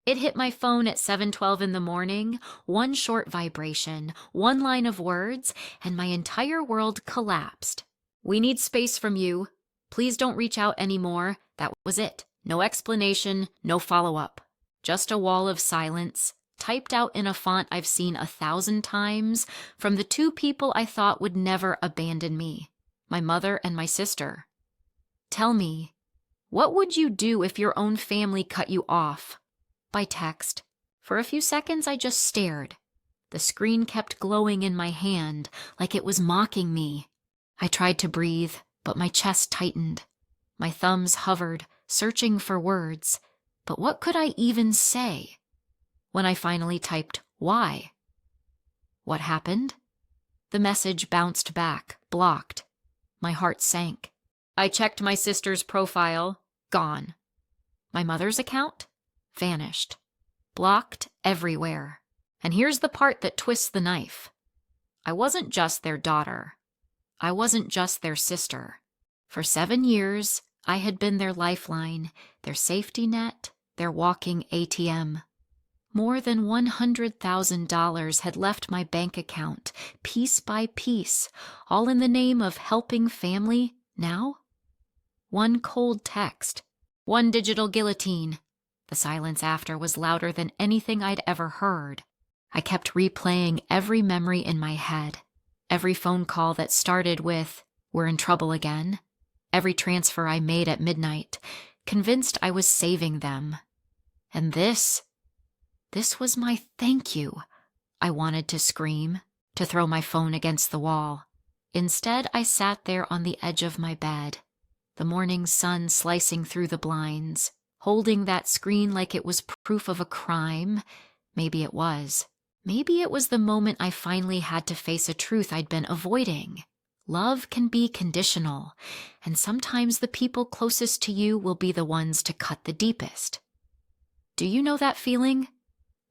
It hit my phone at 7:12 in the morning, one short vibration, one line of words, and my entire world collapsed. "We need space from you. Please don't reach out anymore." That was it. No explanation, no follow-up. Just a wall of silence, typed out in a font I've seen 1,000 times, from the two people I thought would never abandon me, my mother and my sister. "Tell me, what would you do if your own family cut you off?" By text. For a few seconds I just stared. The screen kept glowing in my hand, like it was mocking me. I tried to breathe, but my chest tightened. My thumbs hovered, searching for words. But what could I even say? When I finally typed, "Why?" What happened? The message bounced back, blocked. My heart sank. I checked my sister's profile. Gone. My mother's account? Vanished. Blocked everywhere. And here's the part that twists the knife. I wasn't just their daughter. I wasn't just their sister. For 7 years, I had been their lifeline, their safety net, their walking ATM. More than $100,000 had left my bank account, piece by piece, all in the name of helping family. Now? One cold text. One digital guillotine. The silence after was louder than anything I'd ever heard. I kept replaying every memory in my head. Every phone call that started with, "We're in trouble again." Every transfer I made at midnight, convinced I was saving them. And this was my thank you. I wanted to scream, to throw my phone against the wall. Instead, I sat there on the edge of my bed, the morning sun slicing through the blinds, holding that screen like it was proof of a crime. Maybe it was. Maybe it was the moment I finally had to face a truth I'd been avoiding. Love can be conditional, and sometimes the people closest to you will be the ones to cut the deepest. Do you know that feeling?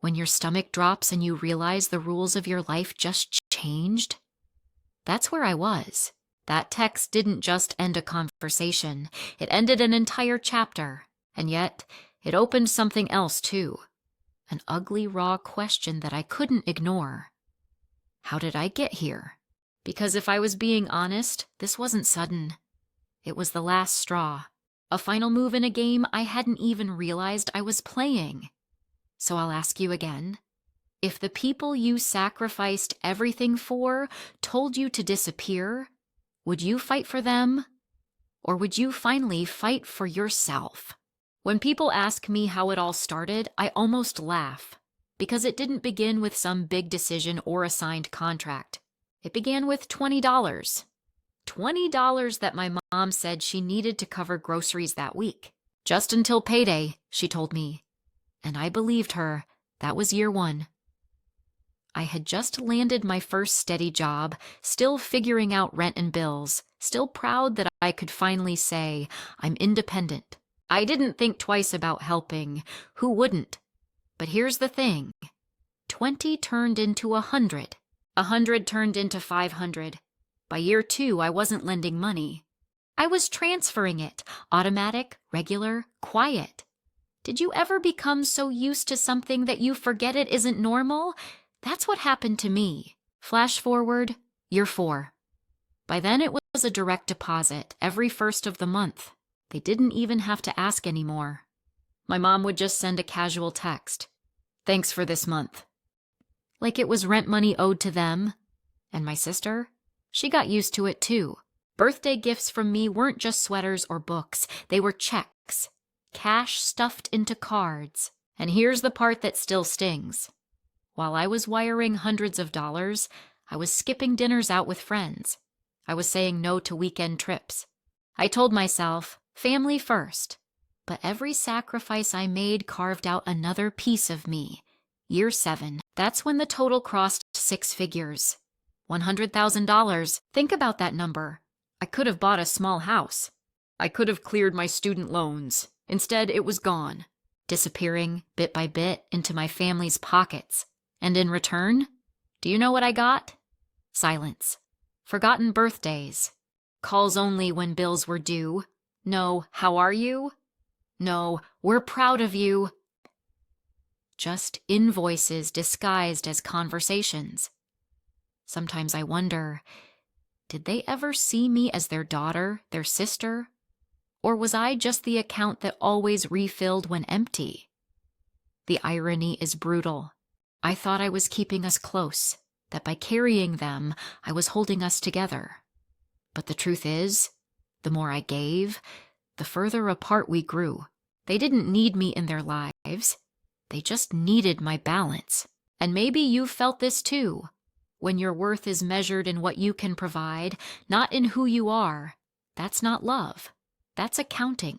When your stomach drops and you realize the rules of your life just changed? That's where I was. That text didn't just end a conversation. It ended an entire chapter. And yet, it opened something else too. An ugly, raw question that I couldn't ignore. How did I get here? Because if I was being honest, this wasn't sudden. It was the last straw. A final move in a game I hadn't even realized I was playing. So I'll ask you again. If the people you sacrificed everything for told you to disappear, would you fight for them? Or would you finally fight for yourself? When people ask me how it all started, I almost laugh, because it didn't begin with some big decision or a signed contract. It began with $20. $20 that my mom said she needed to cover groceries that week. Just until payday, she told me. And I believed her. That was year 1. I had just landed my first steady job, still figuring out rent and bills, still proud that I could finally say, "I'm independent." I didn't think twice about helping. Who wouldn't? But here's the thing. 20 turned into 100. 100 turned into 500. By year 2, I wasn't lending money. I was transferring it. Automatic, regular, quiet. Did you ever become so used to something that you forget it isn't normal? That's what happened to me. Flash forward, year 4. By then it was a direct deposit, every first of the month. They didn't even have to ask anymore. My mom would just send a casual text. "Thanks for this month." Like it was rent money owed to them. And my sister? She got used to it too. Birthday gifts from me weren't just sweaters or books. They were checks. Cash stuffed into cards. And here's the part that still stings. While I was wiring hundreds of dollars, I was skipping dinners out with friends. I was saying no to weekend trips. I told myself, family first. But every sacrifice I made carved out another piece of me. Year 7, that's when the total crossed 6 figures. $100,000. Think about that number. I could have bought a small house. I could have cleared my student loans. Instead, it was gone, disappearing bit by bit into my family's pockets. And in return, do you know what I got? Silence. Forgotten birthdays. Calls only when bills were due. No, how are you? No, we're proud of you. just invoices disguised as conversations. Sometimes I wonder, did they ever see me as their daughter, their sister? Or was I just the account that always refilled when empty? The irony is brutal. I thought I was keeping us close, that by carrying them, I was holding us together. But the truth is, the more I gave, the further apart we grew. They didn't need me in their lives. They just needed my balance. And maybe you've felt this too. When your worth is measured in what you can provide, not in who you are, that's not love. That's accounting.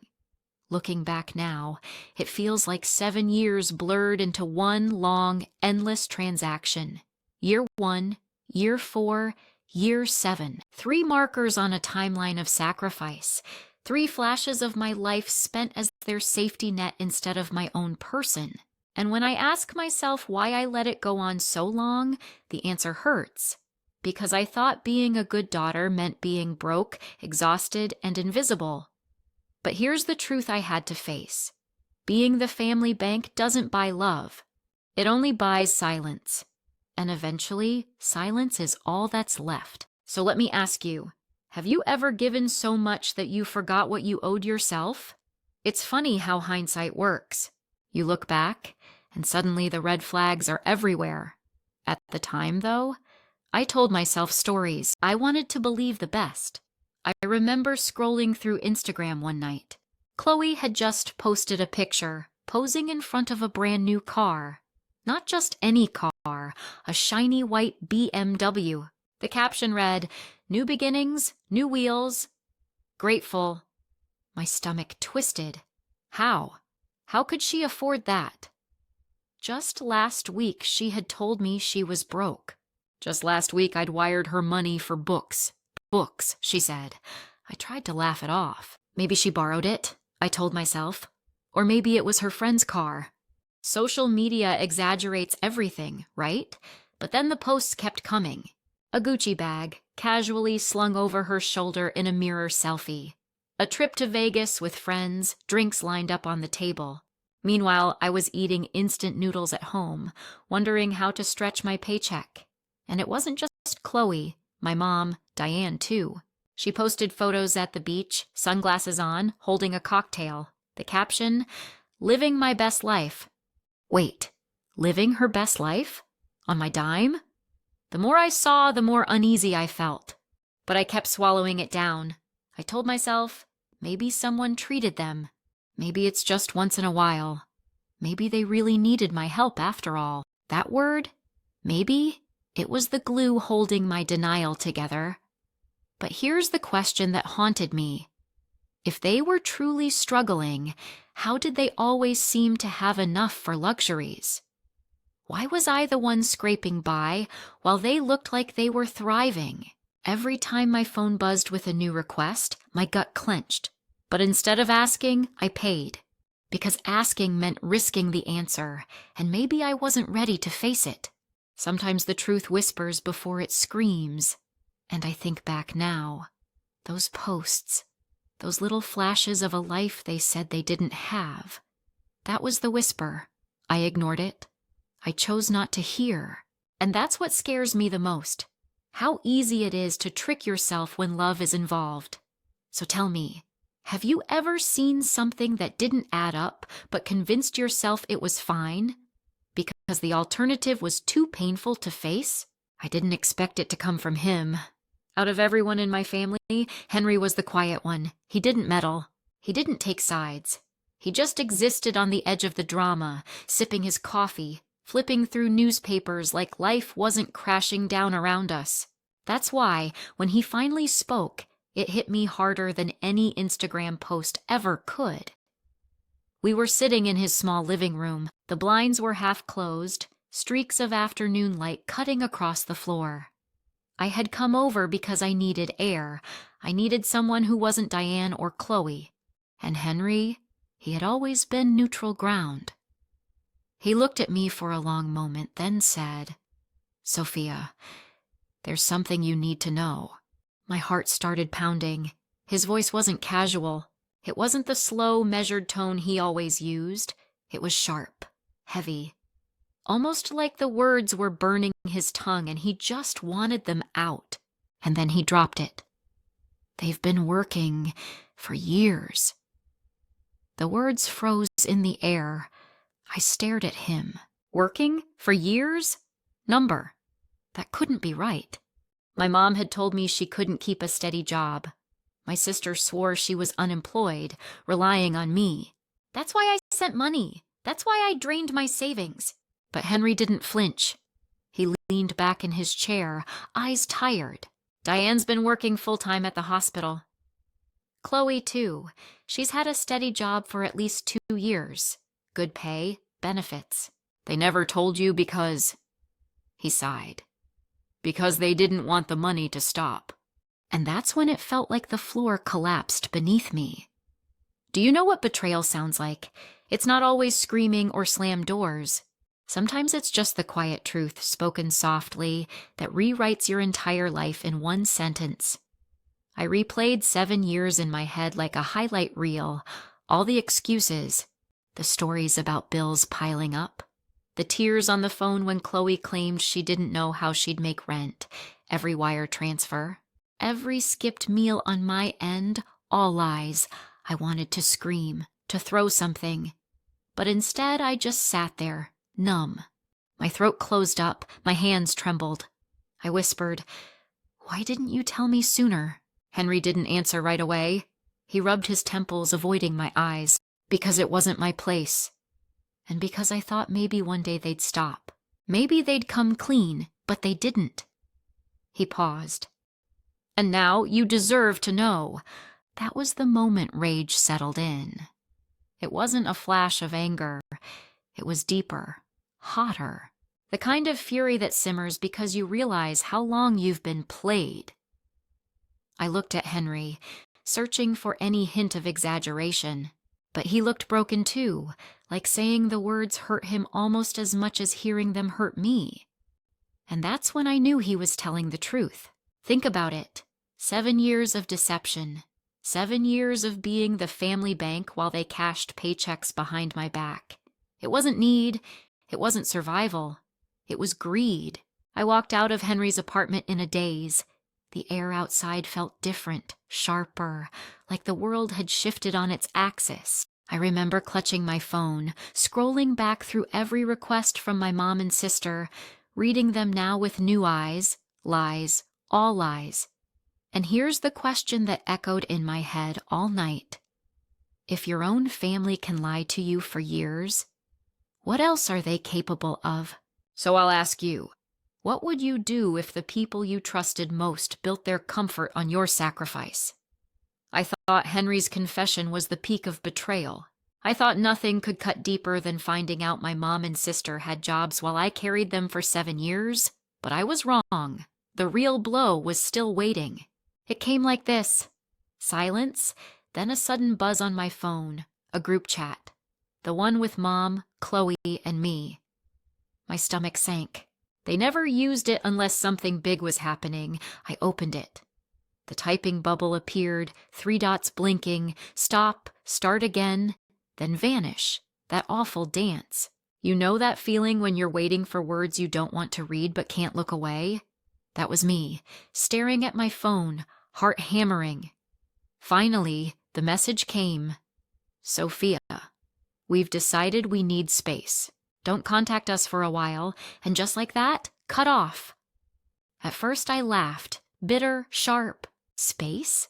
Looking back now, it feels like 7 years blurred into one long, endless transaction. Year 1, year 4, year 7. 3 markers on a timeline of sacrifice. 3 flashes of my life spent as their safety net instead of my own person. And when I ask myself why I let it go on so long, the answer hurts. Because I thought being a good daughter meant being broke, exhausted, and invisible. But here's the truth I had to face. Being the family bank doesn't buy love. It only buys silence. And eventually, silence is all that's left. So let me ask you, have you ever given so much that you forgot what you owed yourself? It's funny how hindsight works. You look back, and suddenly the red flags are everywhere. At the time, though, I told myself stories. I wanted to believe the best. I remember scrolling through Instagram one night. Chloe had just posted a picture, posing in front of a brand new car. Not just any car, a shiny white BMW. The caption read, "New beginnings, new wheels. Grateful." My stomach twisted. How? How could she afford that? Just last week, she had told me she was broke. Just last week, I'd wired her money for books. Books, she said. I tried to laugh it off. Maybe she borrowed it, I told myself. Or maybe it was her friend's car. Social media exaggerates everything, right? But then the posts kept coming. A Gucci bag, casually slung over her shoulder in a mirror selfie. A trip to Vegas with friends, drinks lined up on the table. Meanwhile, I was eating instant noodles at home, wondering how to stretch my paycheck. And it wasn't just Chloe, my mom, Diane too. She posted photos at the beach, sunglasses on, holding a cocktail. The caption, "Living my best life." Wait, living her best life? On my dime? The more I saw, the more uneasy I felt. But I kept swallowing it down. I told myself, maybe someone treated them. Maybe it's just once in a while. Maybe they really needed my help after all. That word? Maybe? It was the glue holding my denial together. But here's the question that haunted me. If they were truly struggling, how did they always seem to have enough for luxuries? Why was I the one scraping by while they looked like they were thriving? Every time my phone buzzed with a new request, my gut clenched. But instead of asking, I paid. Because asking meant risking the answer, and maybe I wasn't ready to face it. Sometimes the truth whispers before it screams. And I think back now. Those posts, those little flashes of a life they said they didn't have. That was the whisper. I ignored it. I chose not to hear. And that's what scares me the most. How easy it is to trick yourself when love is involved. So tell me, have you ever seen something that didn't add up, but convinced yourself it was fine? Because the alternative was too painful to face? I didn't expect it to come from him. Out of everyone in my family, Henry was the quiet one. He didn't meddle. He didn't take sides. He just existed on the edge of the drama, sipping his coffee, flipping through newspapers like life wasn't crashing down around us. That's why, when he finally spoke, it hit me harder than any Instagram post ever could. We were sitting in his small living room. The blinds were half closed, streaks of afternoon light cutting across the floor. I had come over because I needed air. I needed someone who wasn't Diane or Chloe. And Henry, he had always been neutral ground. He looked at me for a long moment, then said, "Sophia, there's something you need to know." My heart started pounding. His voice wasn't casual. It wasn't the slow, measured tone he always used. It was sharp, heavy. almost like the words were burning his tongue and he just wanted them out. And then he dropped it. "They've been working for years." The words froze in the air. I stared at him. Working for years? Number. That couldn't be right. My mom had told me she couldn't keep a steady job. My sister swore she was unemployed, relying on me. That's why I sent money. That's why I drained my savings. But Henry didn't flinch. He leaned back in his chair, eyes tired. "Diane's been working full-time at the hospital." "Chloe, too. She's had a steady job for at least 2 years. Good pay, benefits." "They never told you because—" He sighed. "Because they didn't want the money to stop." And that's when it felt like the floor collapsed beneath me. Do you know what betrayal sounds like? It's not always screaming or slam doors. Sometimes it's just the quiet truth spoken softly that rewrites your entire life in one sentence. I replayed 7 years in my head like a highlight reel, all the excuses, the stories about bills piling up, the tears on the phone when Chloe claimed she didn't know how she'd make rent, every wire transfer, every skipped meal on my end, all lies. I wanted to scream, to throw something, but instead I just sat there, numb. My throat closed up, my hands trembled. I whispered, "Why didn't you tell me sooner?" Henry didn't answer right away. He rubbed his temples, avoiding my eyes, because it wasn't my place. And because I thought maybe one day they'd stop. Maybe they'd come clean, but they didn't. He paused. "And now you deserve to know." That was the moment rage settled in. It wasn't a flash of anger. It was deeper, hotter. The kind of fury that simmers because you realize how long you've been played. I looked at Henry, searching for any hint of exaggeration. But he looked broken too, like saying the words hurt him almost as much as hearing them hurt me. And that's when I knew he was telling the truth. Think about it. 7 years of deception. 7 years of being the family bank while they cashed paychecks behind my back. It wasn't need. It wasn't survival. It was greed. I walked out of Henry's apartment in a daze. The air outside felt different, sharper, like the world had shifted on its axis. I remember clutching my phone, scrolling back through every request from my mom and sister, reading them now with new eyes, lies, all lies. And here's the question that echoed in my head all night. If your own family can lie to you for years, what else are they capable of? So I'll ask you. What would you do if the people you trusted most built their comfort on your sacrifice? I thought Henry's confession was the peak of betrayal. I thought nothing could cut deeper than finding out my mom and sister had jobs while I carried them for 7 years. But I was wrong. The real blow was still waiting. It came like this. Silence, then a sudden buzz on my phone, a group chat. The one with Mom, Chloe, and me. My stomach sank. They never used it unless something big was happening. I opened it. The typing bubble appeared, 3 dots blinking, stop, start again, then vanish. That awful dance. You know that feeling when you're waiting for words you don't want to read but can't look away? That was me, staring at my phone, heart hammering. Finally, the message came. "Sophia, we've decided we need space. Don't contact us for a while," and just like that, cut off. At first I laughed, bitter, sharp. Space?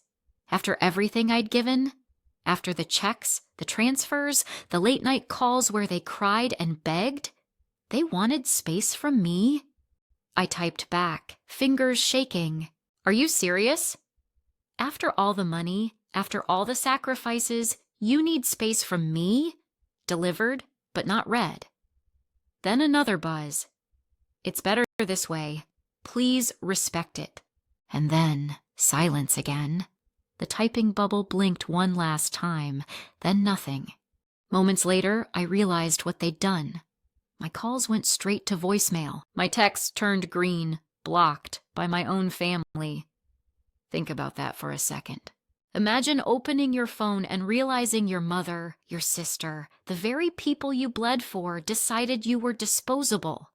After everything I'd given? After the checks, the transfers, the late-night calls where they cried and begged? They wanted space from me? I typed back, fingers shaking. "Are you serious? After all the money, after all the sacrifices, you need space from me? Delivered, but not read." Then another buzz. "It's better this way. Please respect it." And then silence again. The typing bubble blinked one last time, then nothing. Moments later, I realized what they'd done. My calls went straight to voicemail. My texts turned green, blocked by my own family. Think about that for a second. Imagine opening your phone and realizing your mother, your sister, the very people you bled for decided you were disposable.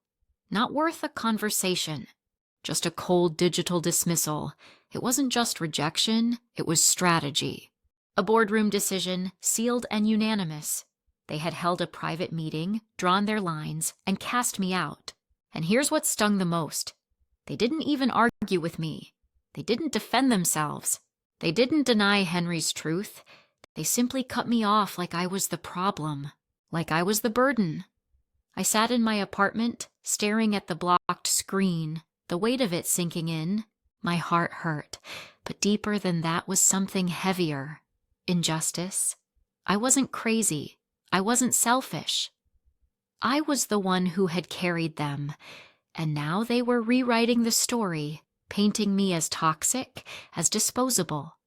Not worth a conversation. Just a cold digital dismissal. It wasn't just rejection, it was strategy. A boardroom decision, sealed and unanimous. They had held a private meeting, drawn their lines, and cast me out. And here's what stung the most. They didn't even argue with me. They didn't defend themselves. They didn't deny Henry's truth. They simply cut me off like I was the problem, like I was the burden. I sat in my apartment, staring at the blocked screen, the weight of it sinking in. My heart hurt, but deeper than that was something heavier. Injustice. I wasn't crazy. I wasn't selfish. I was the one who had carried them, and now they were rewriting the story, painting me as toxic, as disposable.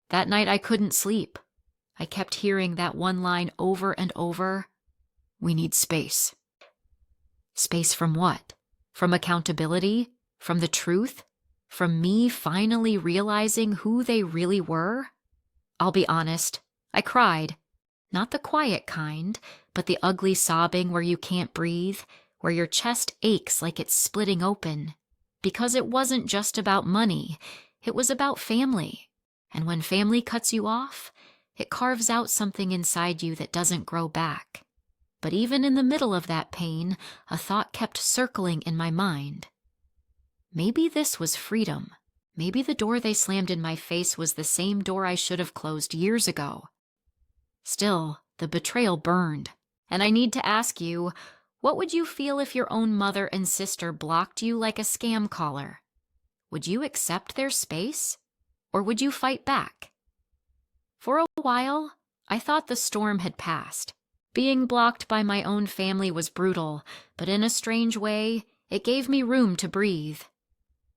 That night I couldn't sleep. I kept hearing that one line over and over. We need space. Space from what? From accountability? From the truth? From me finally realizing who they really were? I'll be honest, I cried. Not the quiet kind, but the ugly sobbing where you can't breathe, where your chest aches like it's splitting open. Because it wasn't just about money, it was about family. And when family cuts you off, it carves out something inside you that doesn't grow back. But even in the middle of that pain, a thought kept circling in my mind. Maybe this was freedom. Maybe the door they slammed in my face was the same door I should have closed years ago. Still, the betrayal burned. And I need to ask you, what would you feel if your own mother and sister blocked you like a scam caller? Would you accept their space? Or would you fight back? For a while, I thought the storm had passed. Being blocked by my own family was brutal, but in a strange way, it gave me room to breathe.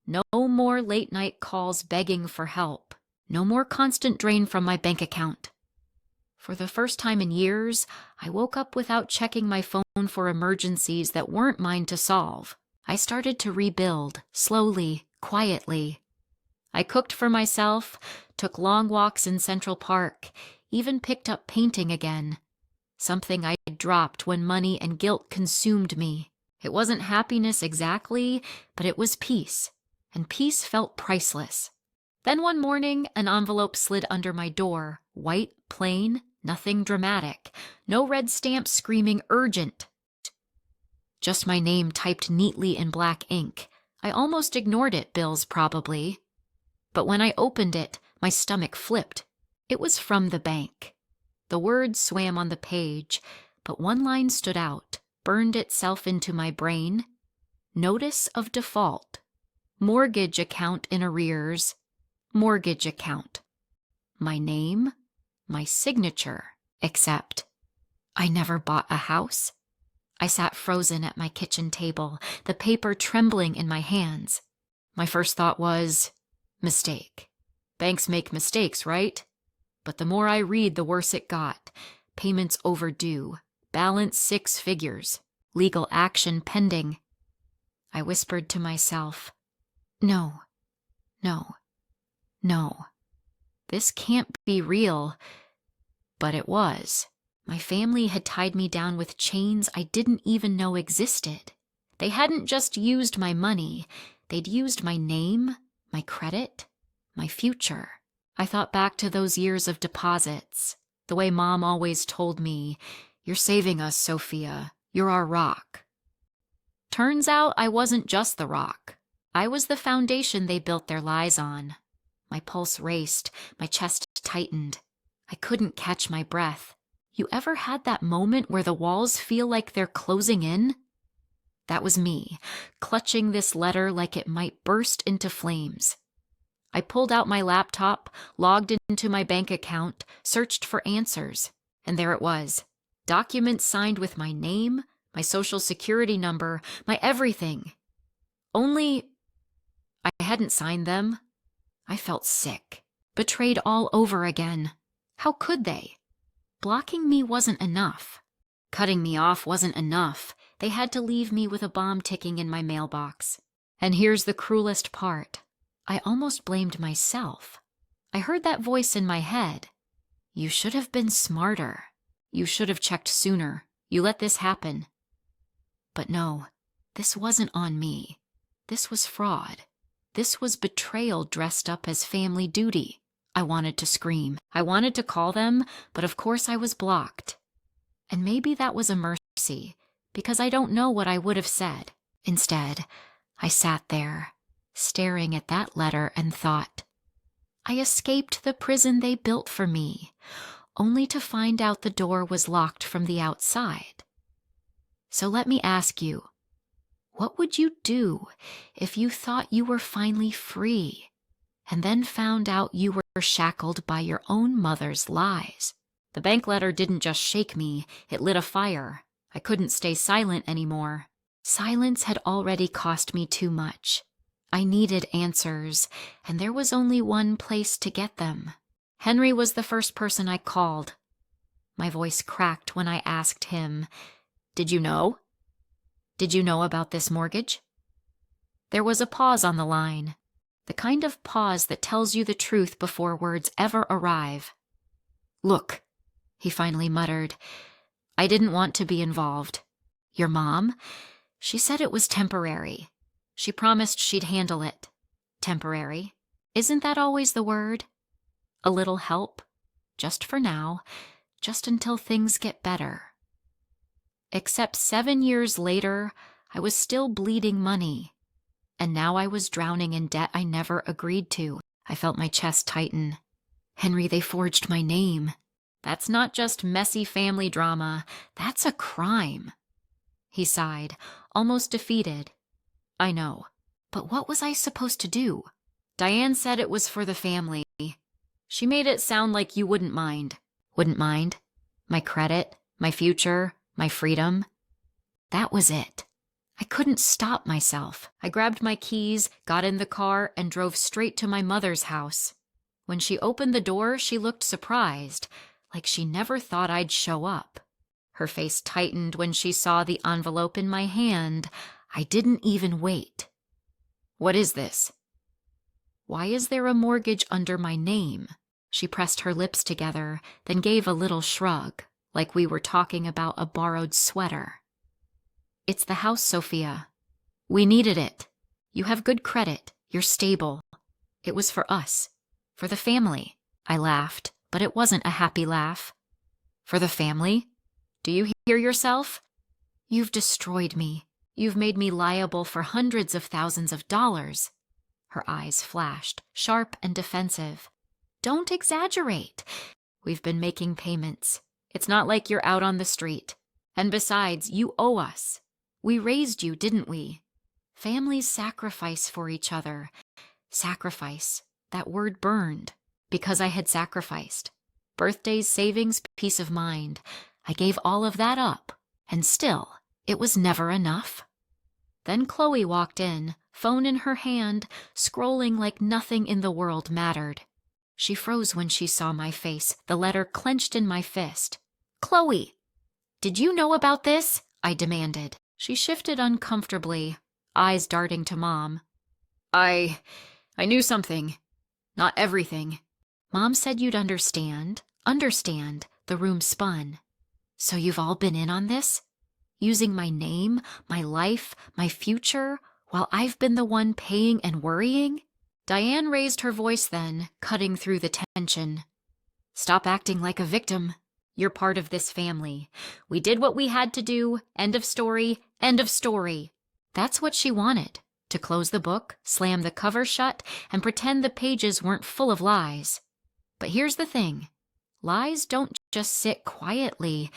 No more late-night calls begging for help. No more constant drain from my bank account. For the first time in years, I woke up without checking my phone for emergencies that weren't mine to solve. I started to rebuild, slowly, quietly. I cooked for myself, took long walks in Central Park, even picked up painting again. Something I dropped when money and guilt consumed me. It wasn't happiness exactly, but it was peace. And peace felt priceless. Then one morning, an envelope slid under my door, white, plain, nothing dramatic, no red stamp screaming urgent. Just my name typed neatly in black ink. I almost ignored it, bills probably. But when I opened it, my stomach flipped. It was from the bank. The words swam on the page, but one line stood out, burned itself into my brain. Notice of default. Mortgage account in arrears. Mortgage account. My name, my signature, except I never bought a house. I sat frozen at my kitchen table, the paper trembling in my hands. My first thought was, mistake. Banks make mistakes, right? But the more I read, the worse it got. Payments overdue. Balance 6 figures. Legal action pending. I whispered to myself, no, no, no. This can't be real. But it was. My family had tied me down with chains I didn't even know existed. They hadn't just used my money. They'd used my name, my credit, my future. I thought back to those years of deposits, the way Mom always told me, "You're saving us, Sophia. You're our rock." Turns out I wasn't just the rock. I was the foundation they built their lies on. My pulse raced, my chest tightened. I couldn't catch my breath. You ever had that moment where the walls feel like they're closing in? That was me, clutching this letter like it might burst into flames. I pulled out my laptop, logged into my bank account, searched for answers, and there it was. Documents signed with my name, my social security number, my everything. Only I hadn't signed them. I felt sick, betrayed all over again. How could they? Blocking me wasn't enough. Cutting me off wasn't enough. They had to leave me with a bomb ticking in my mailbox. And here's the cruelest part. I almost blamed myself. I heard that voice in my head. You should have been smarter. You should have checked sooner. You let this happen. But no, this wasn't on me. This was fraud. This was betrayal dressed up as family duty. I wanted to scream. I wanted to call them, but of course I was blocked. And maybe that was a mercy, because I don't know what I would have said. Instead, I sat there, staring at that letter and thought, I escaped the prison they built for me, only to find out the door was locked from the outside. So let me ask you, what would you do if you thought you were finally free, and then found out you were shackled by your own mother's lies? The bank letter didn't just shake me, it lit a fire. I couldn't stay silent anymore. Silence had already cost me too much. I needed answers, and there was only one place to get them. Henry was the first person I called. My voice cracked when I asked him, Did you know? Did you know about this mortgage? There was a pause on the line, the kind of pause that tells you the truth before words ever arrive. Look, he finally muttered, I didn't want to be involved. Your mom? She said it was temporary. She promised she'd handle it. Temporary. Isn't that always the word? A little help. Just for now. Just until things get better. Except 7 years later, I was still bleeding money. And now I was drowning in debt I never agreed to. I felt my chest tighten. Henry, they forged my name. That's not just messy family drama. That's a crime. He sighed, almost defeated. I know, but what was I supposed to do? Diane said it was for the family. She made it sound like you wouldn't mind. Wouldn't mind? My credit, my future, my freedom. That was it. I couldn't stop myself. I grabbed my keys, got in the car, and drove straight to my mother's house. When she opened the door, she looked surprised, like she never thought I'd show up. Her face tightened when she saw the envelope in my hand. I didn't even wait. What is this? Why is there a mortgage under my name? She pressed her lips together, then gave a little shrug, like we were talking about a borrowed sweater. It's the house, Sophia. We needed it. You have good credit. You're stable. It was for us. For the family. I laughed, but it wasn't a happy laugh. For the family? Do you hear yourself? You've destroyed me. You've made me liable for hundreds of thousands of dollars. Her eyes flashed, sharp and defensive. Don't exaggerate. We've been making payments. It's not like you're out on the street. And besides, you owe us. We raised you, didn't we? Families sacrifice for each other. Sacrifice. That word burned. Because I had sacrificed. Birthdays, savings, peace of mind. I gave all of that up. And still, it was never enough. Then Chloe walked in, phone in her hand, scrolling like nothing in the world mattered. She froze when she saw my face, the letter clenched in my fist. Chloe! Did you know about this? I demanded. She shifted uncomfortably, eyes darting to Mom. I knew something. Not everything. Mom said you'd understand. Understand. The room spun. So you've all been in on this? Using my name, my life, my future, while I've been the one paying and worrying? Diane raised her voice then, cutting through the tension. Stop acting like a victim. You're part of this family. We did what we had to do. End of story. End of story. That's what she wanted. To close the book, slam the cover shut, and pretend the pages weren't full of lies. But here's the thing. Lies don't just sit quietly.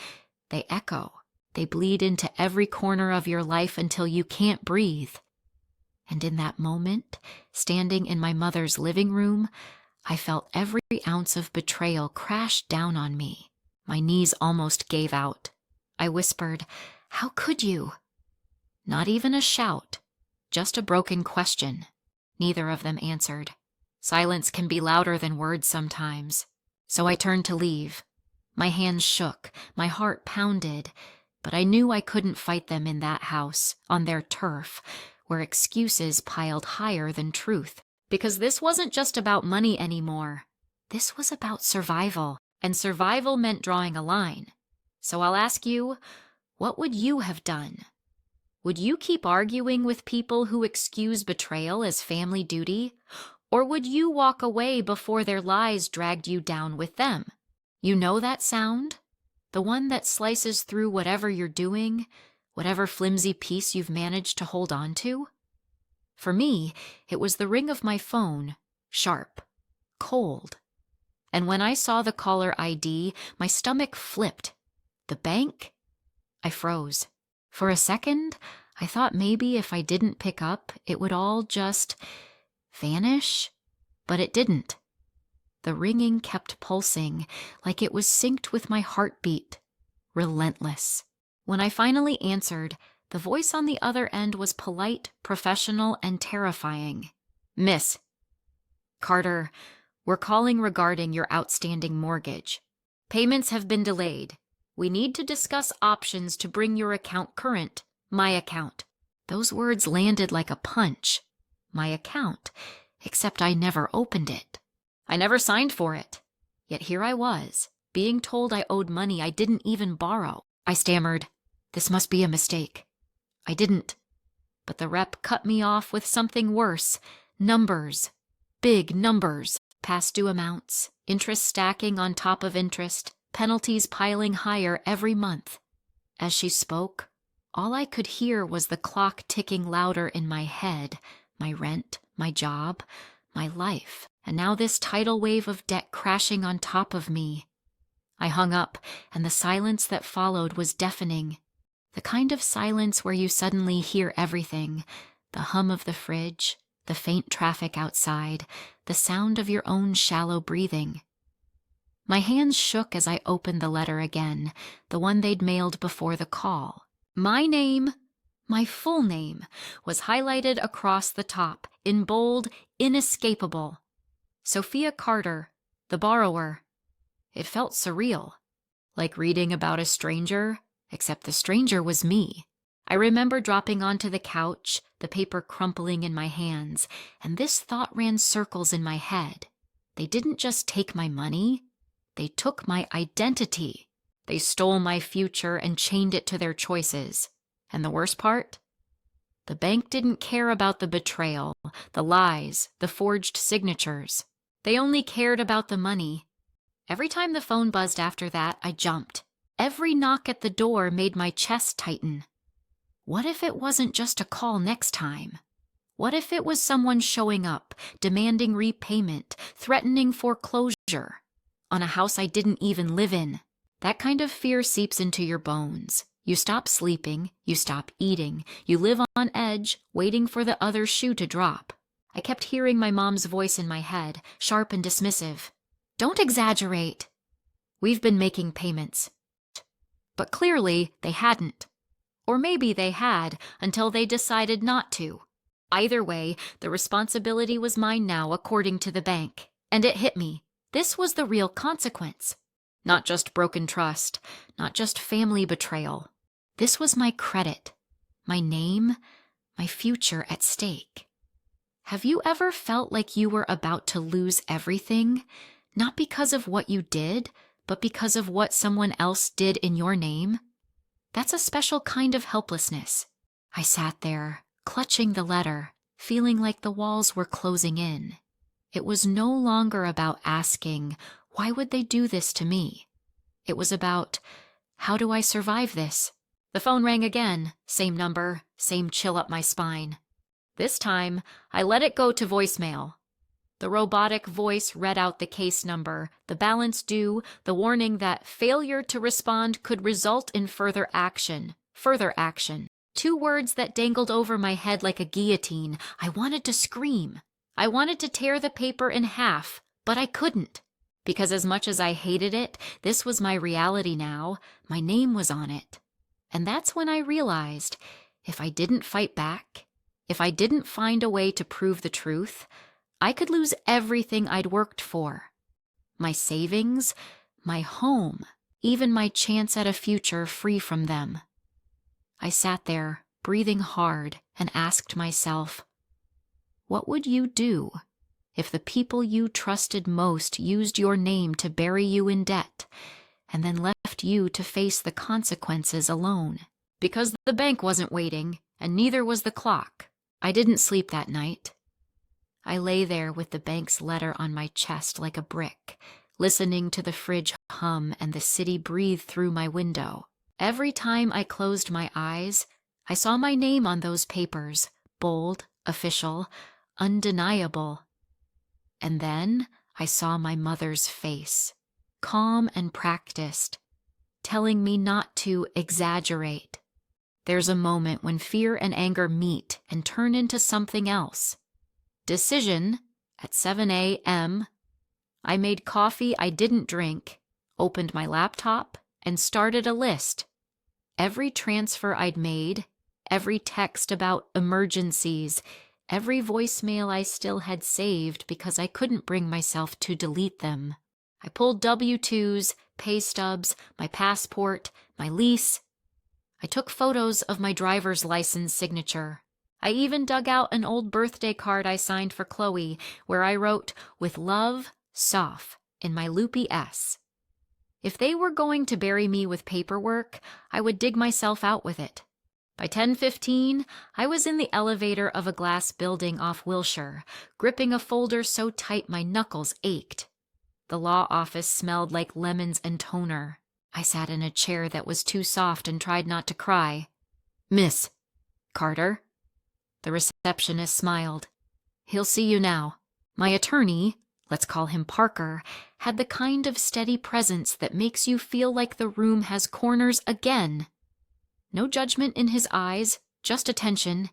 They echo. They bleed into every corner of your life until you can't breathe. And in that moment, standing in my mother's living room, I felt every ounce of betrayal crash down on me. My knees almost gave out. I whispered, "How could you?" Not even a shout, just a broken question. Neither of them answered. Silence can be louder than words sometimes. So I turned to leave. My hands shook, my heart pounded, but I knew I couldn't fight them in that house, on their turf, where excuses piled higher than truth. Because this wasn't just about money anymore. This was about survival, and survival meant drawing a line. So I'll ask you, what would you have done? Would you keep arguing with people who excuse betrayal as family duty? Or would you walk away before their lies dragged you down with them? You know that sound? The one that slices through whatever you're doing, whatever flimsy piece you've managed to hold on to? For me, it was the ring of my phone, sharp, cold. And when I saw the caller ID, my stomach flipped. The bank? I froze. For a second, I thought maybe if I didn't pick up, it would all just vanish, but it didn't. The ringing kept pulsing, like it was synced with my heartbeat, relentless. When I finally answered, the voice on the other end was polite, professional, and terrifying. "Miss Carter, we're calling regarding your outstanding mortgage. Payments have been delayed. We need to discuss options to bring your account current. My account." Those words landed like a punch. My account, except I never opened it. I never signed for it. Yet here I was, being told I owed money I didn't even borrow. I stammered, "This must be a mistake." I didn't. But the rep cut me off with something worse. Numbers. Big numbers. Past due amounts. Interest stacking on top of interest. Penalties piling higher every month. As she spoke, all I could hear was the clock ticking louder in my head. My rent, my job, my life. And now this tidal wave of debt crashing on top of me. I hung up, and the silence that followed was deafening. The kind of silence where you suddenly hear everything. The hum of the fridge, the faint traffic outside, the sound of your own shallow breathing. My hands shook as I opened the letter again, the one they'd mailed before the call. My name, my full name, was highlighted across the top, in bold, inescapable. Sophia Carter, the borrower. It felt surreal, like reading about a stranger, except the stranger was me. I remember dropping onto the couch, the paper crumpling in my hands, and this thought ran circles in my head. They didn't just take my money, they took my identity. They stole my future and chained it to their choices. And the worst part? The bank didn't care about the betrayal, the lies, the forged signatures. They only cared about the money. Every time the phone buzzed after that, I jumped. Every knock at the door made my chest tighten. What if it wasn't just a call next time? What if it was someone showing up, demanding repayment, threatening foreclosure, on a house I didn't even live in? That kind of fear seeps into your bones. You stop sleeping, you stop eating, you live on edge, waiting for the other shoe to drop. I kept hearing my mom's voice in my head, sharp and dismissive. "Don't exaggerate. We've been making payments." But clearly, they hadn't. Or maybe they had, until they decided not to. Either way, the responsibility was mine now, according to the bank. And it hit me. This was the real consequence. Not just broken trust, not just family betrayal. This was my credit, my name, my future at stake. Have you ever felt like you were about to lose everything, not because of what you did, but because of what someone else did in your name? That's a special kind of helplessness. I sat there, clutching the letter, feeling like the walls were closing in. It was no longer about asking, why would they do this to me? It was about, how do I survive this? The phone rang again, same number, same chill up my spine. This time, I let it go to voicemail. The robotic voice read out the case number, the balance due, the warning that failure to respond could result in further action. Further action. 2 words that dangled over my head like a guillotine. I wanted to scream. I wanted to tear the paper in half, but I couldn't. Because as much as I hated it, this was my reality now. My name was on it. And that's when I realized, if I didn't fight back, if I didn't find a way to prove the truth, I could lose everything I'd worked for. My savings, my home, even my chance at a future free from them. I sat there, breathing hard, and asked myself, what would you do? if the people you trusted most used your name to bury you in debt, and then left you to face the consequences alone? Because the bank wasn't waiting, and neither was the clock. I didn't sleep that night. I lay there with the bank's letter on my chest like a brick, listening to the fridge hum and the city breathe through my window. Every time I closed my eyes, I saw my name on those papers, bold, official, undeniable. And then I saw my mother's face, calm and practiced, telling me not to exaggerate. There's a moment when fear and anger meet and turn into something else. Decision at 7 a.m. I made coffee I didn't drink, opened my laptop, and started a list. Every transfer I'd made, every text about emergencies, every voicemail I still had saved because I couldn't bring myself to delete them. I pulled W-2s, pay stubs, my passport, my lease. I took photos of my driver's license signature. I even dug out an old birthday card I signed for Chloe, where I wrote, "With love, Soph," in my loopy S. If they were going to bury me with paperwork, I would dig myself out with it. By 10:15, I was in the elevator of a glass building off Wilshire, gripping a folder so tight my knuckles ached. The law office smelled like lemons and toner. I sat in a chair that was too soft and tried not to cry. "Miss Carter?" The receptionist smiled. "He'll see you now." My attorney, let's call him Parker, had the kind of steady presence that makes you feel like the room has corners again. No judgment in his eyes, just attention.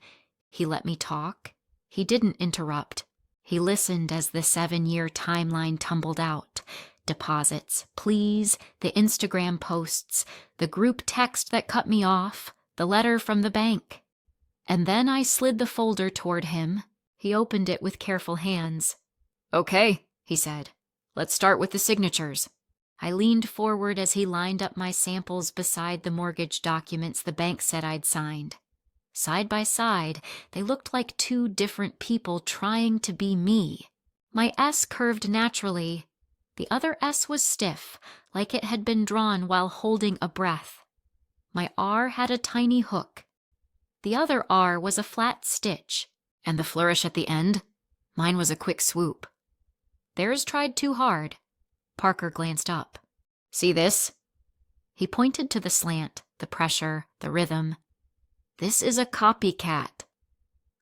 He let me talk. He didn't interrupt. He listened as the 7-year timeline tumbled out. Deposits, pleas, the Instagram posts, the group text that cut me off, the letter from the bank. And then I slid the folder toward him. He opened it with careful hands. "Okay," he said. "Let's start with the signatures." I leaned forward as he lined up my samples beside the mortgage documents the bank said I'd signed. Side by side, they looked like two different people trying to be me. My S curved naturally. The other S was stiff, like it had been drawn while holding a breath. My R had a tiny hook. The other R was a flat stitch, and the flourish at the end? Mine was a quick swoop. Theirs tried too hard. Parker glanced up. "See this?" He pointed to the slant, the pressure, the rhythm. "This is a copycat.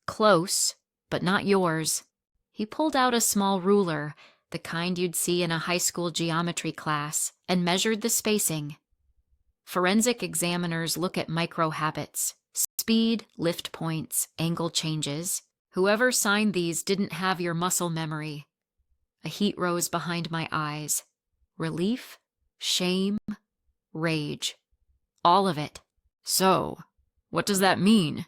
Close, but not yours." He pulled out a small ruler, the kind you'd see in a high school geometry class, and measured the spacing. Forensic examiners look at micro habits. Speed, lift points, angle changes. Whoever signed these didn't have your muscle memory. A heat rose behind my eyes. Relief, shame, rage. All of it. "So, what does that mean?"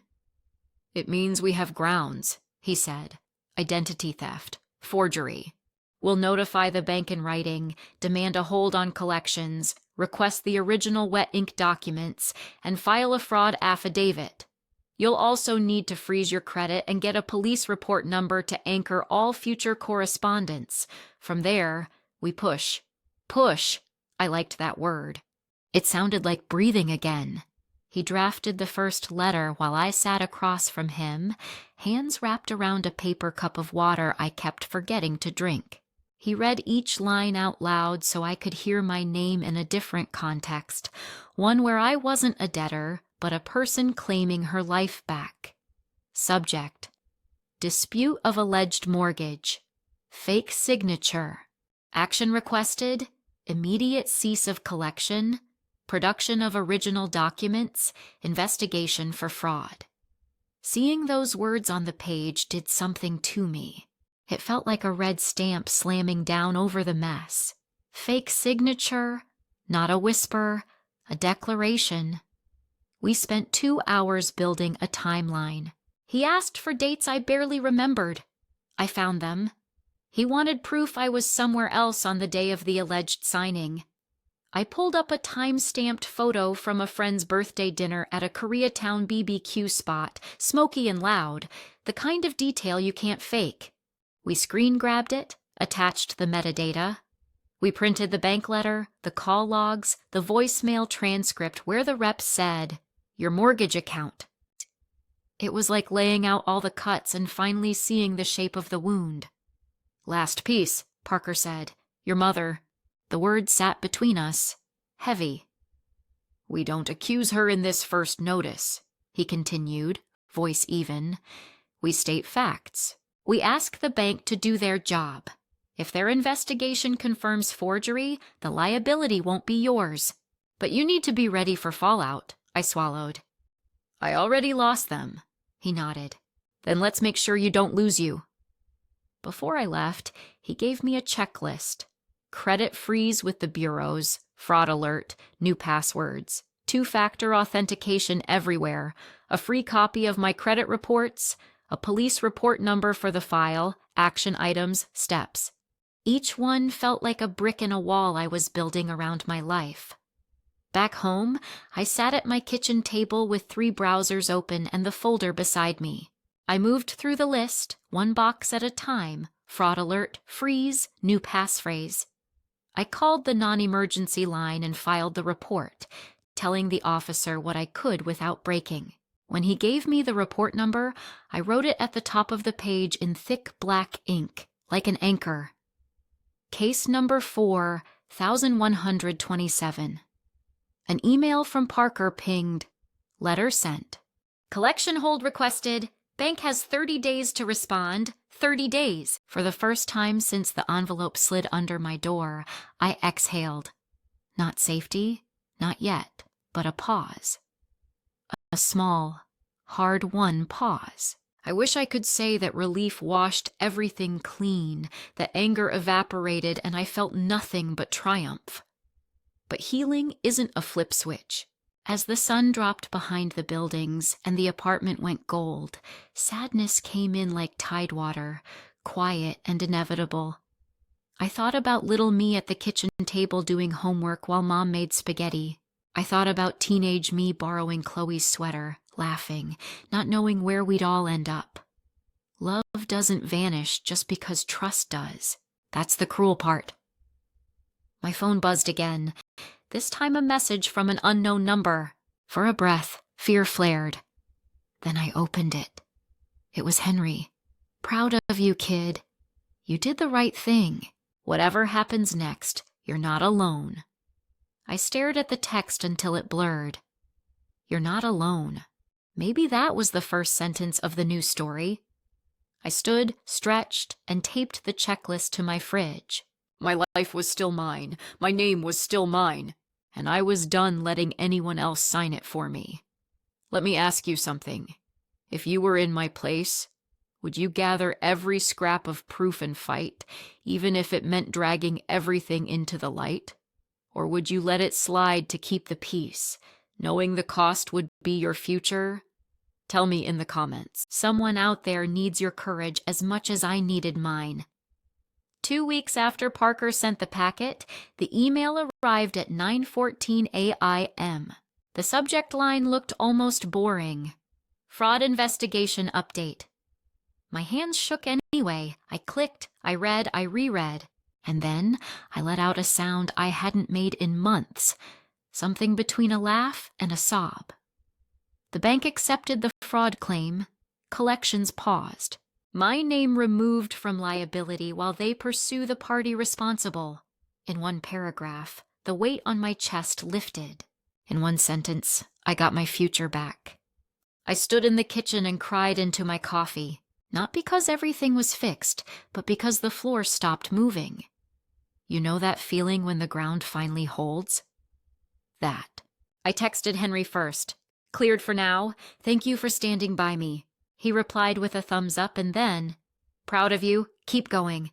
"It means we have grounds," he said. "Identity theft, forgery. We'll notify the bank in writing, demand a hold on collections, request the original wet ink documents, and file a fraud affidavit. You'll also need to freeze your credit and get a police report number to anchor all future correspondence. From there, we push. Push. I liked that word. It sounded like breathing again. He drafted the first letter while I sat across from him, hands wrapped around a paper cup of water I kept forgetting to drink. He read each line out loud so I could hear my name in a different context, one where I wasn't a debtor, but a person claiming her life back. Subject: dispute of alleged mortgage. Fake signature. Action requested: immediate cease of collection. Production of original documents. Investigation for fraud. Seeing those words on the page did something to me. It felt like a red stamp slamming down over the mess. Fake signature, not a whisper, a declaration. We spent 2 hours building a timeline. He asked for dates I barely remembered. I found them. He wanted proof I was somewhere else on the day of the alleged signing. I pulled up a time-stamped photo from a friend's birthday dinner at a Koreatown BBQ spot, smoky and loud, the kind of detail you can't fake. We screen grabbed it, attached the metadata. We printed the bank letter, the call logs, the voicemail transcript where the rep said, "Your mortgage account." It was like laying out all the cuts and finally seeing the shape of the wound. "Last piece," Parker said. "Your mother." The word sat between us, heavy. "We don't accuse her in this first notice," he continued, voice even. "We state facts. We ask the bank to do their job. If their investigation confirms forgery, the liability won't be yours. But you need to be ready for fallout," I swallowed. "I already lost them," he nodded. "Then let's make sure you don't lose you." Before I left, he gave me a checklist. Credit freeze with the bureaus, fraud alert, new passwords, two-factor authentication everywhere, a free copy of my credit reports, a police report number for the file, action items, steps. Each one felt like a brick in a wall I was building around my life. Back home, I sat at my kitchen table with 3 browsers open and the folder beside me. I moved through the list, one box at a time, fraud alert, freeze, new passphrase. I called the non-emergency line and filed the report, telling the officer what I could without breaking. When he gave me the report number, I wrote it at the top of the page in thick black ink, like an anchor. Case number 4127. An email from Parker pinged. Letter sent. Collection hold requested. Bank has 30 days to respond. 30 days. For the first time since the envelope slid under my door, I exhaled. Not safety, not yet, but a pause. A small, hard-won pause. I wish I could say that relief washed everything clean, that anger evaporated and I felt nothing but triumph. But healing isn't a flip switch. As the sun dropped behind the buildings and the apartment went gold, sadness came in like tidewater, quiet and inevitable. I thought about little me at the kitchen table doing homework while Mom made spaghetti. I thought about teenage me borrowing Chloe's sweater, laughing, not knowing where we'd all end up. Love doesn't vanish just because trust does. That's the cruel part. My phone buzzed again, this time a message from an unknown number. For a breath, fear flared. Then I opened it. It was Henry. "Proud of you, kid. You did the right thing. Whatever happens next, you're not alone." I stared at the text until it blurred. "You're not alone." Maybe that was the first sentence of the new story. I stood, stretched, and taped the checklist to my fridge. My life was still mine. My name was still mine. And I was done letting anyone else sign it for me. Let me ask you something. If you were in my place, would you gather every scrap of proof and fight, even if it meant dragging everything into the light? Or would you let it slide to keep the peace, knowing the cost would be your future? Tell me in the comments. Someone out there needs your courage as much as I needed mine. 2 weeks after Parker sent the packet, the email arrived at 9:14 a.m. The subject line looked almost boring. Fraud investigation update. My hands shook anyway. I clicked, I read, I reread. And then I let out a sound I hadn't made in months, something between a laugh and a sob. The bank accepted the fraud claim. Collections paused. My name removed from liability while they pursue the party responsible. In one paragraph, the weight on my chest lifted. In one sentence, I got my future back. I stood in the kitchen and cried into my coffee, not because everything was fixed, but because the floor stopped moving. You know that feeling when the ground finally holds? That. I texted Henry first. "Cleared for now. Thank you for standing by me." He replied with a thumbs up and then, "Proud of you. Keep going."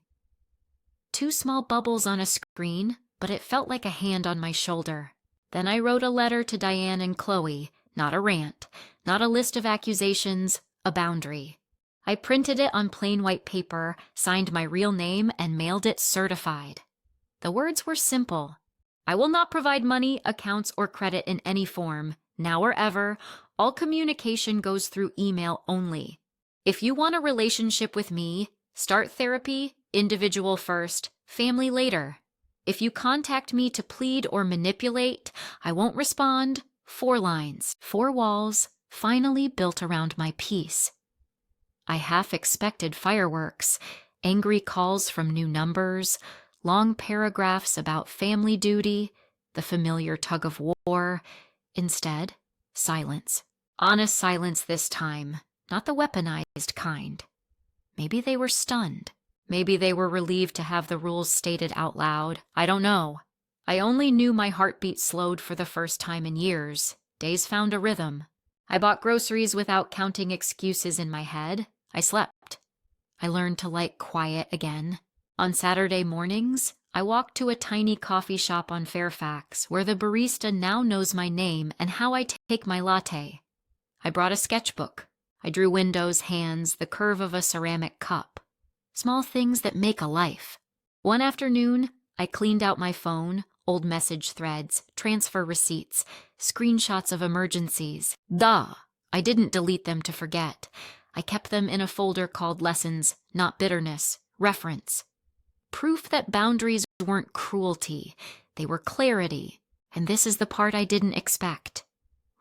2 small bubbles on a screen, but it felt like a hand on my shoulder. Then I wrote a letter to Diane and Chloe, not a rant, not a list of accusations, a boundary. I printed it on plain white paper, signed my real name, and mailed it certified. The words were simple. I will not provide money, accounts, or credit in any form, now or ever. All communication goes through email only. If you want a relationship with me, Start therapy, individual first, family later. If you contact me to plead or manipulate, I won't respond. 4 lines, 4 walls, finally built around my peace. I half expected fireworks, angry calls from new numbers, long paragraphs about family duty, the familiar tug of war. Instead, silence. Honest silence this time, not the weaponized kind. Maybe they were stunned. Maybe they were relieved to have the rules stated out loud. I don't know. I only knew my heartbeat slowed for the first time in years. Days found a rhythm. I bought groceries without counting excuses in my head. I slept. I learned to like quiet again. On Saturday mornings, I walked to a tiny coffee shop on Fairfax where the barista now knows my name and how I take my latte. I brought a sketchbook. I drew windows, hands, the curve of a ceramic cup. Small things that make a life. One afternoon, I cleaned out my phone, old message threads, transfer receipts, screenshots of emergencies. Duh! I didn't delete them to forget. I kept them in a folder called Lessons, Not Bitterness, Reference. Proof that boundaries weren't cruelty, they were clarity, and this is the part I didn't expect.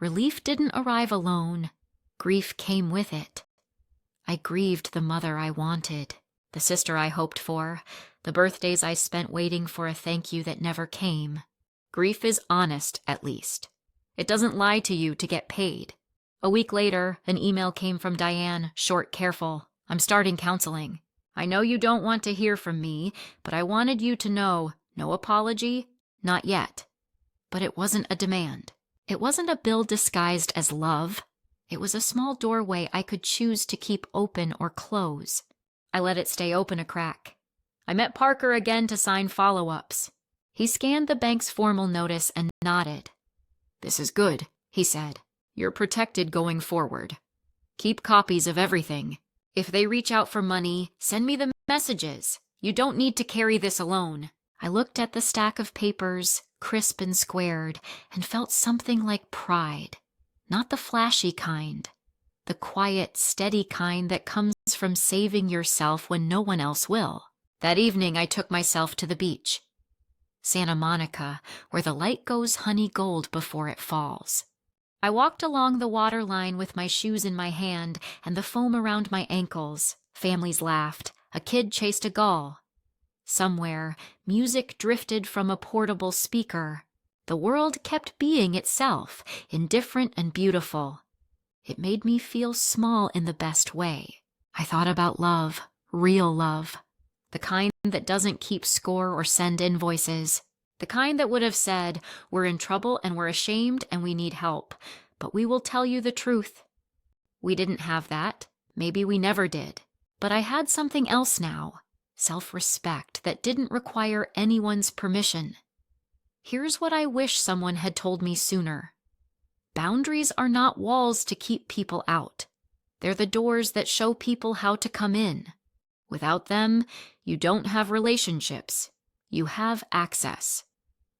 Relief didn't arrive alone. Grief came with it. I grieved the mother I wanted, the sister I hoped for, the birthdays I spent waiting for a thank you that never came. Grief is honest, at least. It doesn't lie to you to get paid. A week later, an email came from Diane, short, careful. I'm starting counseling. I know you don't want to hear from me, but I wanted you to know, no apology, not yet. But it wasn't a demand. It wasn't a bill disguised as love. It was a small doorway I could choose to keep open or close. I let it stay open a crack. I met Parker again to sign follow-ups. He scanned the bank's formal notice and nodded. "This is good," he said. "You're protected going forward. Keep copies of everything. If they reach out for money, send me the messages. You don't need to carry this alone." I looked at the stack of papers, crisp and squared, and felt something like pride. Not the flashy kind. The quiet, steady kind that comes from saving yourself when no one else will. That evening, I took myself to the beach. Santa Monica, where the light goes honey gold before it falls. I walked along the waterline with my shoes in my hand and the foam around my ankles. Families laughed. A kid chased a gull. Somewhere, music drifted from a portable speaker. The world kept being itself, indifferent and beautiful. It made me feel small in the best way. I thought about love, real love. The kind that doesn't keep score or send invoices. The kind that would have said, "We're in trouble and we're ashamed and we need help, but we will tell you the truth." We didn't have that. Maybe we never did. But I had something else now. Self-respect that didn't require anyone's permission. Here's what I wish someone had told me sooner. Boundaries are not walls to keep people out. They're the doors that show people how to come in. Without them, you don't have relationships. You have access.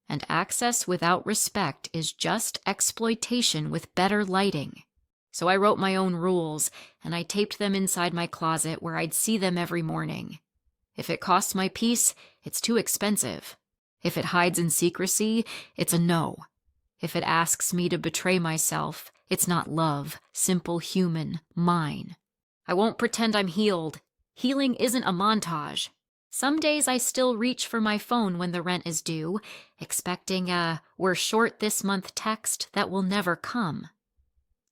And access without respect is just exploitation with better lighting. So I wrote my own rules, and I taped them inside my closet where I'd see them every morning. If it costs my peace, it's too expensive. If it hides in secrecy, it's a no. If it asks me to betray myself, it's not love, simple human, mine. I won't pretend I'm healed. Healing isn't a montage. Some days I still reach for my phone when the rent is due, expecting a "we're short this month" text that will never come.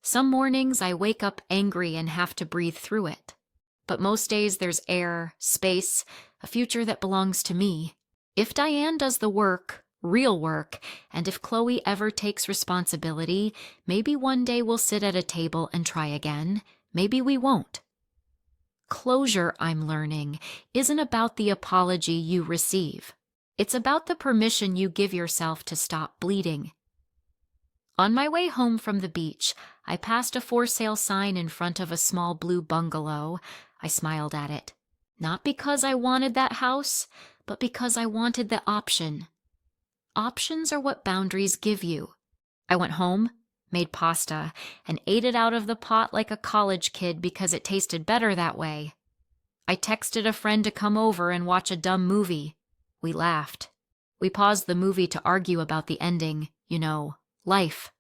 Some mornings I wake up angry and have to breathe through it. But most days there's air, space, a future that belongs to me. If Diane does the work, real work, and if Chloe ever takes responsibility, maybe one day we'll sit at a table and try again. Maybe we won't. Closure, I'm learning, isn't about the apology you receive. It's about the permission you give yourself to stop bleeding. On my way home from the beach, I passed a for sale sign in front of a small blue bungalow. I smiled at it. Not because I wanted that house, but because I wanted the option. Options are what boundaries give you. I went home, made pasta, and ate it out of the pot like a college kid because it tasted better that way. I texted a friend to come over and watch a dumb movie. We laughed. We paused the movie to argue about the ending, life.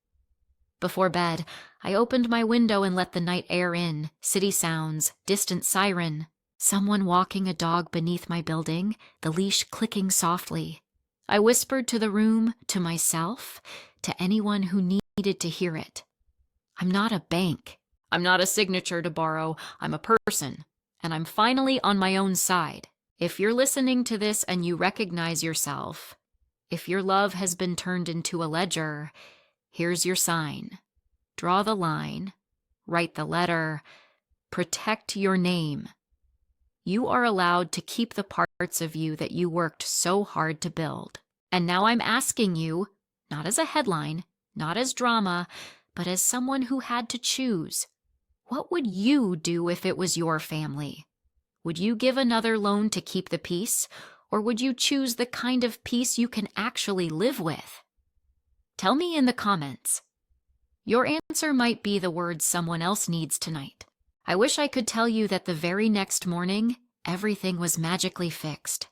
Before bed, I opened my window and let the night air in, city sounds, distant siren, someone walking a dog beneath my building, the leash clicking softly. I whispered to the room, to myself, to anyone who needed to hear it. I'm not a bank. I'm not a signature to borrow. I'm a person. And I'm finally on my own side. If you're listening to this and you recognize yourself, if your love has been turned into a ledger, here's your sign. Draw the line. Write the letter. Protect your name. You are allowed to keep the parts of you that you worked so hard to build. And now I'm asking you, not as a headline, not as drama, but as someone who had to choose. What would you do if it was your family? Would you give another loan to keep the peace, or would you choose the kind of peace you can actually live with? Tell me in the comments. Your answer might be the words someone else needs tonight. I wish I could tell you that the very next morning, everything was magically fixed.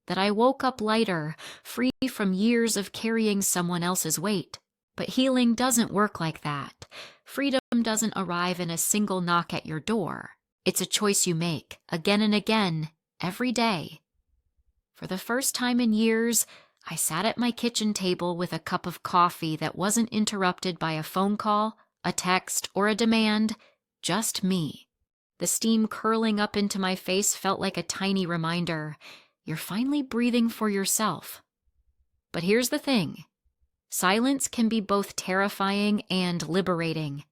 That I woke up lighter, free from years of carrying someone else's weight. But healing doesn't work like that. Freedom doesn't arrive in a single knock at your door. It's a choice you make, again and again, every day. For the first time in years, I sat at my kitchen table with a cup of coffee that wasn't interrupted by a phone call, a text, or a demand, just me. The steam curling up into my face felt like a tiny reminder. You're finally breathing for yourself. But here's the thing. Silence can be both terrifying and liberating.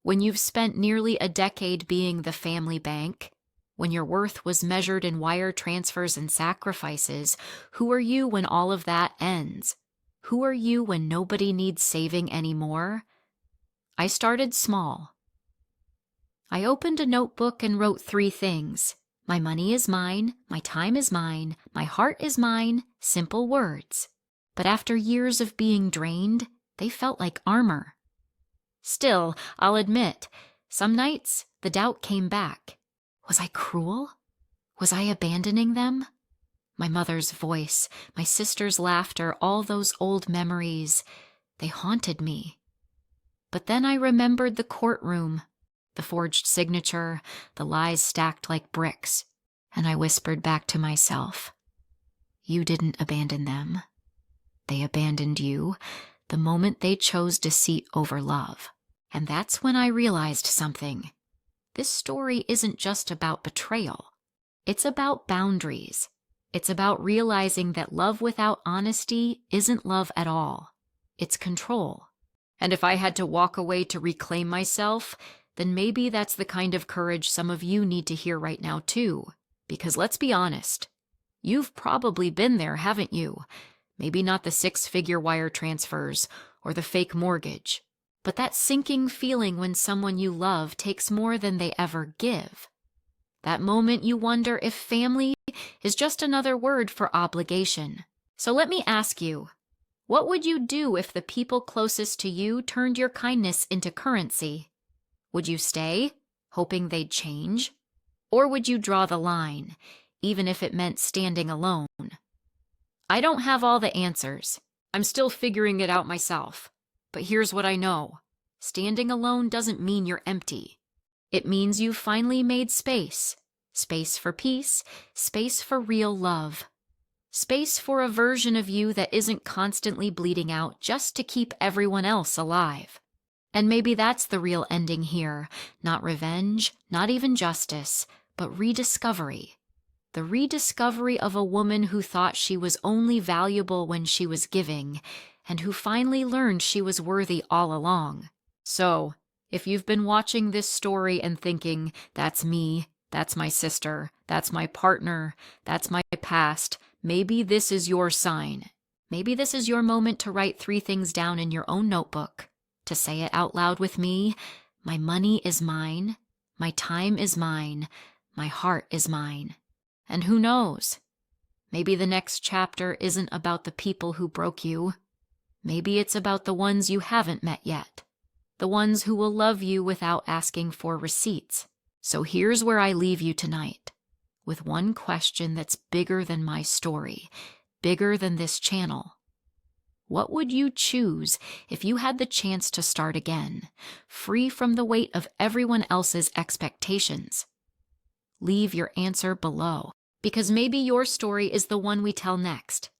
When you've spent nearly a decade being the family bank, when your worth was measured in wire transfers and sacrifices, who are you when all of that ends? Who are you when nobody needs saving anymore? I started small. I opened a notebook and wrote 3 things. My money is mine, my time is mine, my heart is mine, simple words. But after years of being drained, they felt like armor. Still, I'll admit, some nights the doubt came back. Was I cruel? Was I abandoning them? My mother's voice, my sister's laughter, all those old memories, they haunted me. But then I remembered the courtroom, the forged signature, the lies stacked like bricks, and I whispered back to myself, you didn't abandon them. They abandoned you the moment they chose deceit over love. And that's when I realized something. This story isn't just about betrayal. It's about boundaries. It's about realizing that love without honesty isn't love at all. It's control. And if I had to walk away to reclaim myself, then maybe that's the kind of courage some of you need to hear right now too. Because let's be honest, you've probably been there, haven't you? Maybe not the 6-figure wire transfers or the fake mortgage, but that sinking feeling when someone you love takes more than they ever give. That moment you wonder if family is just another word for obligation. So let me ask you, what would you do if the people closest to you turned your kindness into currency? Would you stay, hoping they'd change? Or would you draw the line, even if it meant standing alone? I don't have all the answers. I'm still figuring it out myself. But here's what I know. Standing alone doesn't mean you're empty. It means you've finally made space. Space for peace, space for real love. Space for a version of you that isn't constantly bleeding out just to keep everyone else alive. And maybe that's the real ending here. Not revenge, not even justice, but rediscovery. The rediscovery of a woman who thought she was only valuable when she was giving, and who finally learned she was worthy all along. So, if you've been watching this story and thinking, that's me, that's my sister, that's my partner, that's my past, maybe this is your sign. Maybe this is your moment to write 3 things down in your own notebook, to say it out loud with me. My money is mine, my time is mine, my heart is mine. And who knows? Maybe the next chapter isn't about the people who broke you. Maybe it's about the ones you haven't met yet. The ones who will love you without asking for receipts. So here's where I leave you tonight. with one question that's bigger than my story, bigger than this channel. What would you choose if you had the chance to start again, free from the weight of everyone else's expectations? Leave your answer below, because maybe your story is the one we tell next.